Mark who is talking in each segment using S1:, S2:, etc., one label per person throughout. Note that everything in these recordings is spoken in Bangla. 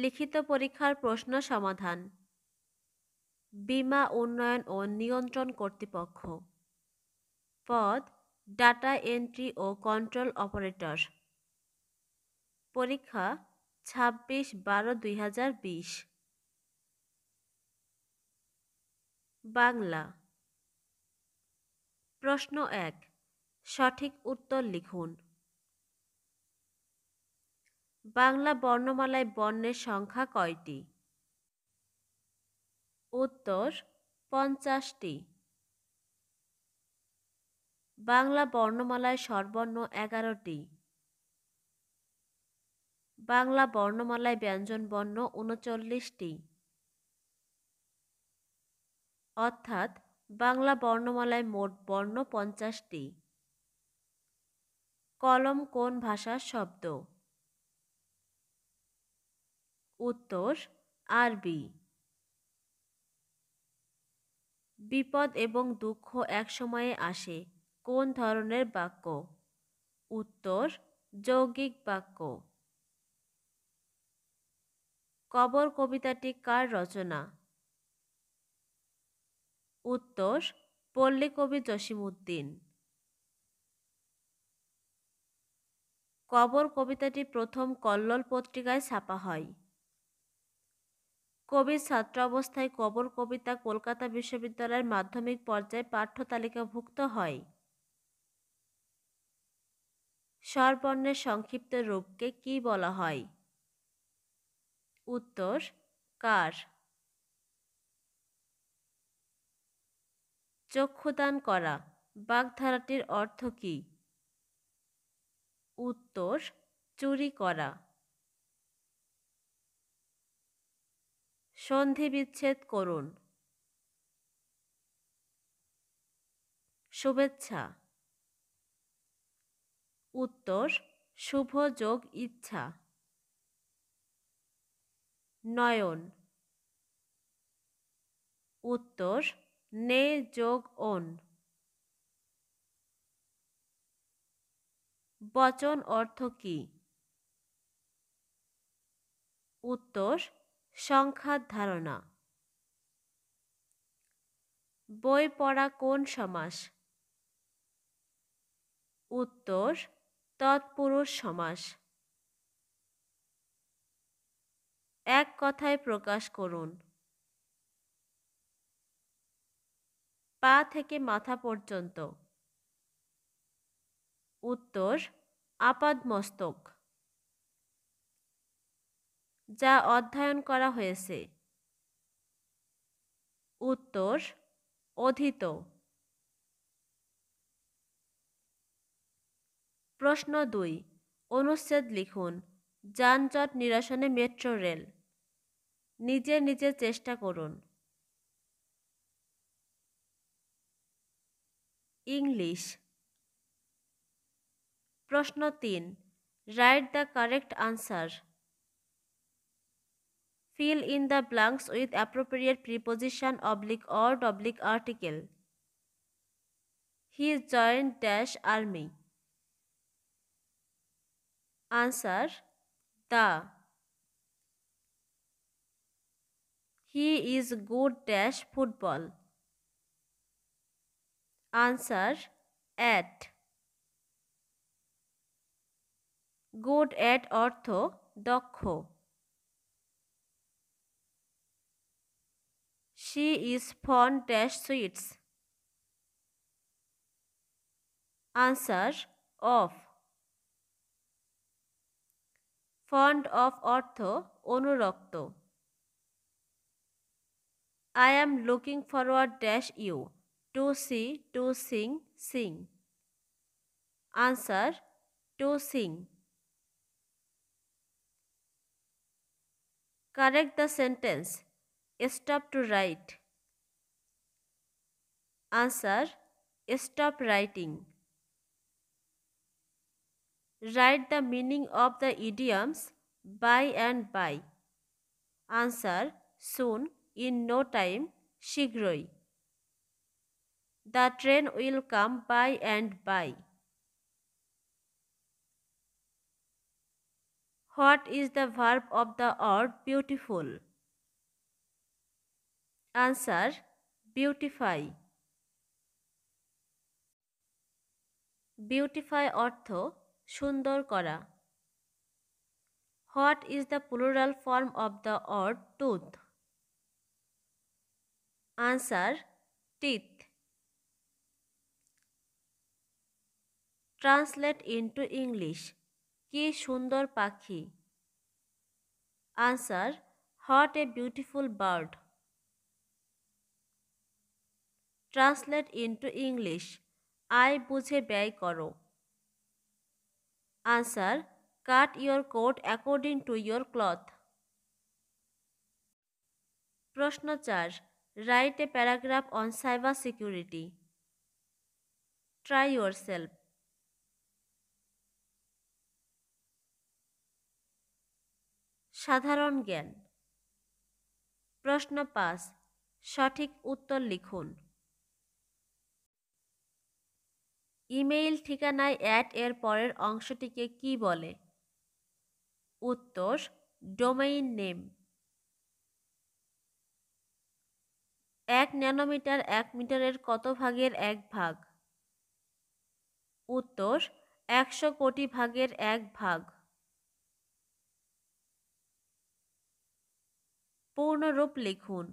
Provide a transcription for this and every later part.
S1: লিখিত পরীক্ষার প্রশ্ন সমাধান। বীমা উন্নয়ন ও নিয়ন্ত্রণ কর্তৃপক্ষ। পদ ডাটা এন্ট্রি ও কন্ট্রোল অপারেটর। পরীক্ষা 26/12/2020। বাংলা। প্রশ্ন ১, সঠিক উত্তর লিখুন। বাংলা বর্ণমালায় বর্ণের সংখ্যা কয়টি? উত্তর 50টি। বাংলা বর্ণমালায় স্বরবর্ণ 11টি। বাংলা বর্ণমালায় ব্যঞ্জনবর্ণ 39টি। অর্থাৎ বাংলা বর্ণমালায় মোট বর্ণ 50টি। কলম কোন ভাষার শব্দ? উত্তর আরবি। বিপদ এবং দুঃখ একসময়ে আসে কোন ধরনের বাক্য? উত্তর যৌগিক বাক্য। কবর কবিতাটি কার রচনা? উত্তর পল্লীকবি জসিমউদ্দিন। কবর কবিতাটি প্রথম কল্লোল পত্রিকায় ছাপা হয়। কবির ছাত্র অবস্থায় কবর কবিতা কলকাতা বিশ্ববিদ্যালয়ের মাধ্যমিক পর্যায়ে পাঠ্য তালিকাভুক্ত হয়। স্বরবর্ণের সংক্ষিপ্ত রূপকে কি বলা হয়? উত্তর কার। চক্ষুদান করা বাগধারাটির অর্থ কী? উত্তর চুরি করা। সন্ধি বিচ্ছেদ করুন। শুভেচ্ছা। উত্তর শুভ যোগ ইচ্ছা। নয়ন। উত্তর নে যোগ অন। বচন অর্থ কী? উত্তর সংখ্যার ধারণা। বই পড়া কোন সমাস? উত্তর তৎপুরুষ সমাস। এক কথায় প্রকাশ করুন। পা থেকে মাথা পর্যন্ত। উত্তর আপাদমস্তক। যা অধ্যয়ন করা হয়েছে। উত্তর অধীত। প্রশ্ন ২, অনুচ্ছেদ লিখুন। যানজট নিরসনে মেট্রো রেল। নিজে নিজে চেষ্টা করুন। ইংলিশ। প্রশ্ন ৩, write the correct answer. Fill in the blanks with appropriate preposition / word / article. He joined dash army. Answer the. He is good dash football. Answer at. Good at অর্থ দক্ষ। She is fond dash sweets. Answer of. Fond of অর্থ অনুরক্ত। I am looking forward dash you. To see, to sing, sing. Answer to sing. Correct the sentence. Stop to write. Answer stop writing. Write the meaning of the idioms by and by. Answer soon, in no time, শীঘ্রই. The train will come by and by. What is the verb of the word beautiful? Answer: beautify. Beautify অর্থ সুন্দর করা। What is the plural form of the word tooth? Answer: teeth. Translate into English. কি সুন্দর পাখি। Answer: what a beautiful bird. Translate into English. আয় বুঝে ব্যয় করো। Answer: cut your coat according to your cloth. প্রশ্ন 4. Write a paragraph on cyber security. Try yourself. সাধারণ জ্ঞান। প্রশ্ন 5. সঠিক উত্তর লিখুন। ইমেইল ঠিকানায় এর পরের অংশটিকে কি বলে? উত্তর: ডোমেইন নেম। 1 ন্যানোমিটার 1 মিটারের কত ভাগের 1 ভাগ? উত্তর: 100 কোটি ভাগের 1 ভাগ। পূর্ণরূপ লিখুন।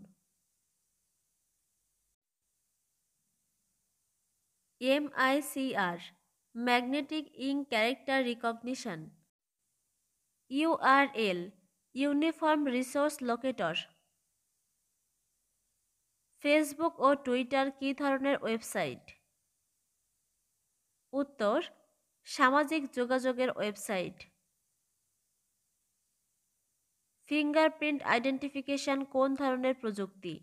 S1: MICR magnetic ink character recognition. URL uniform resource locator. Facebook ও টুইটার কী ধরনের ওয়েবসাইট? উত্তর: সামাজিক যোগাযোগের ওয়েবসাইট। ফিঙ্গারপ্রিন্ট আইডেন্টিফিকেশন কোন ধরনের প্রযুক্তি?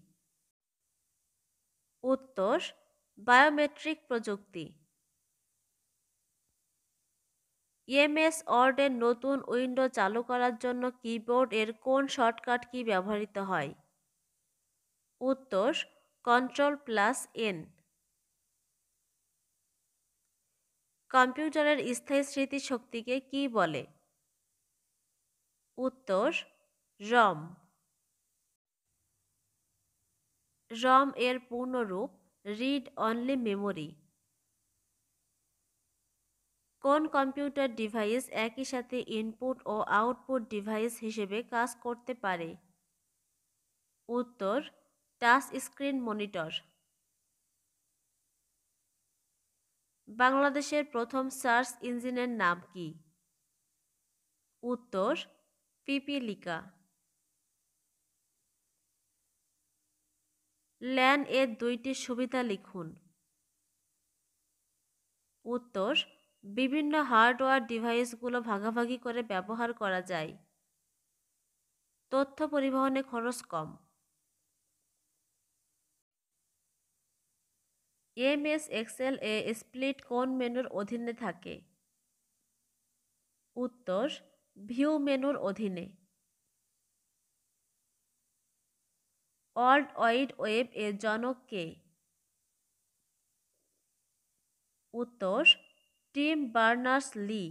S1: উত্তর: বায়োমেট্রিক প্রযুক্তি। MS ওয়ার্ডের নতুন উইন্ডো চালু করার জন্য কিবোর্ড এর কোন শর্টকাট কি ব্যবহৃত হয়? উত্তর: Ctrl+N। কম্পিউটারের স্থায়ী স্মৃতিশক্তিকে কি বলে? উত্তর: রম। রম এর পূর্ণরূপ রিড অনলি মেমোরি। কোন কম্পিউটার ডিভাইস একই সাথে ইনপুট ও আউটপুট ডিভাইস হিসেবে কাজ করতে পারে? উত্তর: টাচ স্ক্রিন মনিটর। বাংলাদেশের প্রথম সার্চ ইঞ্জিনের নাম কি? উত্তর: পিপিলিকা। ল্যান এর 2টি সুবিধা লিখুন। উত্তর: বিভিন্ন হার্ডওয়্যার ডিভাইসগুলো ভাগাভাগি করে ব্যবহার করা যায়। তথ্য পরিবহনে খরচ কম। MS এক্সেল এ স্প্লিট কোন মেনুর অধীনে থাকে? উত্তর: ভিউ মেনুর অধীনে। ওয়ার্ল্ড ওয়াইড ওয়েব এর জনক কে? উত্তর: টিম বার্নার্স-লি।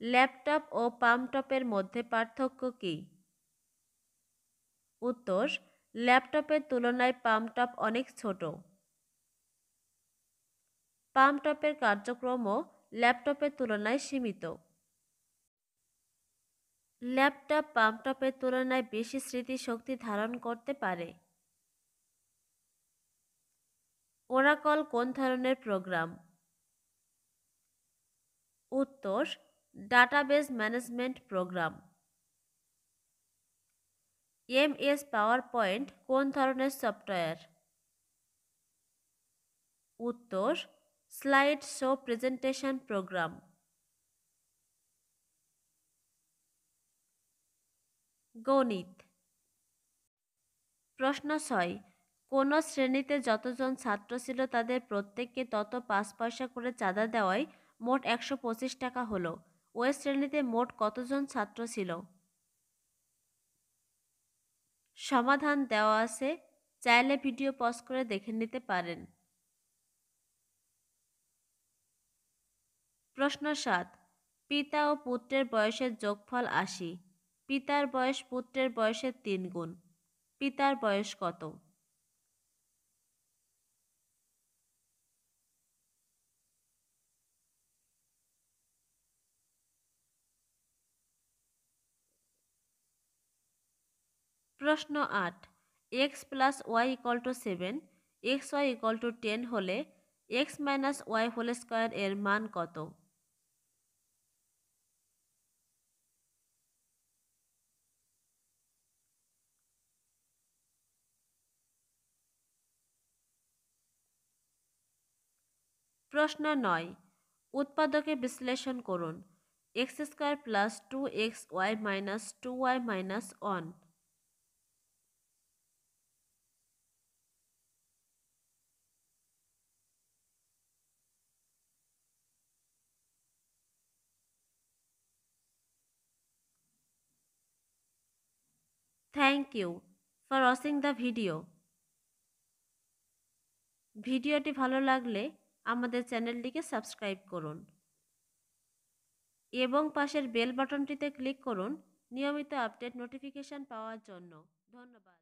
S1: ল্যাপটপ ও পামটপের মধ্যে পার্থক্য কি? উত্তর: ল্যাপটপের তুলনায় পামটপ অনেক ছোট। পামটপের কার্যক্রমও ল্যাপটপের তুলনায় সীমিত। ল্যাপটপ পামটপের তুলনায় বেশি স্মৃতিশক্তি ধারণ করতে পারে। ওরাকল কোন ধরনের প্রোগ্রাম? উত্তর: database management program. MS PowerPoint কোন ধরনের সফটওয়্যার? উত্তর: স্লাইড শো প্রেজেন্টেশন প্রোগ্রাম। গণিত। প্রশ্ন 6. কোন শ্রেণীতে যতজন ছাত্র ছিল তাদের প্রত্যেককে তত 5 পয়সা করে চাঁদা দেওয়ায় মোট 125 টাকা হলো। ওই শ্রেণীতে মোট কতজন ছাত্র ছিল? সমাধান দেওয়া আছে, চাইলে ভিডিও পজ করে দেখে নিতে পারেন। প্রশ্ন 7. পিতা ও পুত্রের বয়সের যোগফল ৮০। পিতার বয়স পুত্রের বয়সের ৩ গুণ। পিতার বয়স কত? প্রশ্ন ৮। X plus Y equal to 7, X Y equal to 10 হলে X minus Y whole square এর মান কত? প্রশ্ন ৯। উৎপাদকে বিশ্লেষণ করুন। X square plus 2x Y minus 2y minus 1। Thank you for watching the video. ভিডিওটি ভালো লাগলে আমাদের চ্যানেলটিকে সাবস্ক্রাইব করুন এবং পাশের বেল বাটনটিতে ক্লিক করুন নিয়মিত আপডেট নোটিফিকেশন পাওয়ার জন্য। ধন্যবাদ।